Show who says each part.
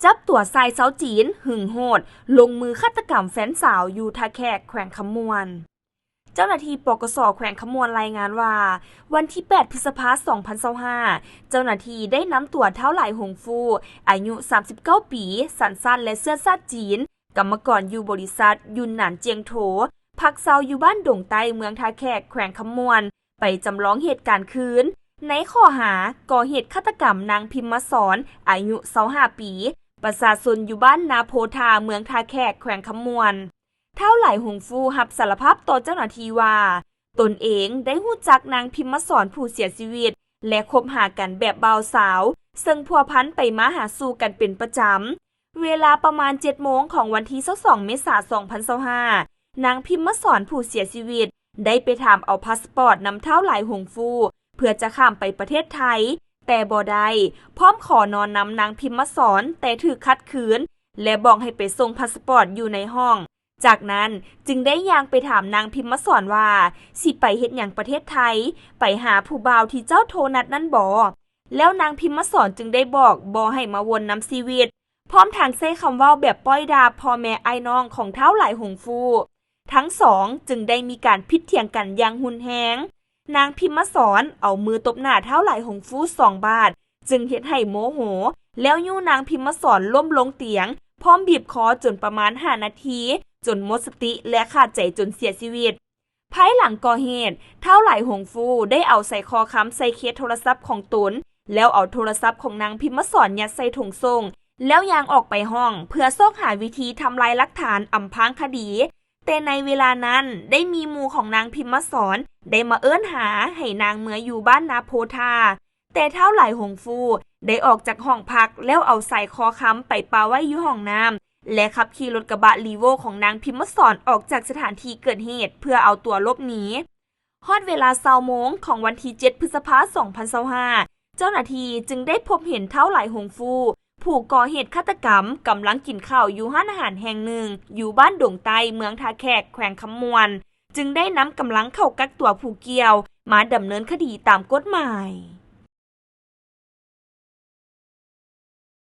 Speaker 1: จับตัวชายชาวจีนหึงโหดลงมือฆาตกรรมแฟนสาวอยู่ท่าแขกแขวงคำมวน เจ้าหน้าที่ปกส.แขวงคำมวนรายงานว่าวันที่ 8 พฤษภาคม 2025 เจ้าหน้าที่ได้นำตัวเท้าไหลหงฟูอายุ 39 ปี สัญชาติและเชื้อชาติจีน กรรมกรอยู่บริษัทยุนหนานเจียงโถ พักเซาอยู่บ้านดงไต้เมืองท่าแขกแขวงคำมวน ไปจำลองเหตุการณ์คืน ในข้อหาก่อเหตุฆาตกรรมนางพิมพ์มาสอนอายุ 25 ปี ประชาชนอยู่บ้านนาโพธาเมืองท่าแขกแขวงคำมวนเท่าไหลหงฟูรับสารภาพต่อเจ้าหน้าที่ว่าตนเองได้รู้จักนางพิมพ์มาสอนผู้เสียชีวิตและคบหากันแบบบ่าวสาวซึ่งพัวพันไปมาหาสู่กันเป็นประจำเวลาประมาณ 7 โมงของวันที่ 22 เมษายน 2025 นางพิมพ์มาสอนผู้เสียชีวิตได้ไปถามเอาพาสปอร์ตนำเท่าไหลหงฟูเพื่อจะข้ามไปประเทศไทยแต่บ่ได้พร้อมขอนอนนำนางพิมพ์มาสอนแต่ถูกขัดขืนและบอกให้ไปส่งพาสปอร์ตอยู่ในห้องจากนั้นจึงได้ย่างไปถามนางพิมพ์มาสอนว่าสิไปเฮ็ดหยังประเทศไทยไปหาผู้บ่าวที่เจ้าโทนัดนั่นบ่แล้วนางพิมพ์มาสอนจึงได้บอกบ่ให้มาวนนำชีวิตพร้อมทางใช้คำเว้าแบบป้อยดาพ่อแม่ไอ้น้องของเท้าไหลหงฟูทั้งสองจึงได้มีการพิดเถียงกันอย่างหุนแฮงนางพิมพ์มาสอนเอามือตบหน้าเท้าไหลหงฟู2 บาทจึงเฮ็ดให้โมโหแล้วยู่นางพิมพ์มาสอนล้มลงเตียงพร้อมบีบคอจนประมาณ5 นาทีจนหมดสติและขาดใจจนเสียชีวิตภายหลังก่อเหตุเท่าไหลหงฟูได้เอาใส่คอค้ำใส่เคสโทรศัพท์ของตนแล้วเอาโทรศัพท์ของนางพิมพ์มาสอนยัดใส่ถุงส่งแล้วยางออกไปห้องเพื่อซอกหาวิธีทำลายหลักฐานอำพรางคดีแต่ในเวลานั้นได้มีหมู่ของนางพิมพ์มาสอนได้มาเอิ้นหาให้นางเมื่ออยู่บ้านนาโพธาแต่เท่าไหลหงฟูได้ออกจากห้องพักแล้วเอาใส่คอค้ำไปปาไว้อยู่ห้องน้ำและขับขี่รถกระบะลีโวของนางพิมพ์มาสอนออกจากสถานที่เกิดเหตุเพื่อเอาตัวหลบหนีฮอดเวลา20 โมงของวันที่ 7 พฤษภาคม 2025 เจ้าหน้าที่จึงได้พบเห็นเท่าไหลหงฟูผู้ก่อเหตุฆาตกรรมกำลังกินข้าวอยู่ร้านอาหารแห่งหนึ่งอยู่บ้านดงไต้เมืองท่าแขกแขวงคำมวนจึงได้นำกำลังเข้ากักตัวผู้เกี่ยวมาดำเนินคดีตามกฎหมาย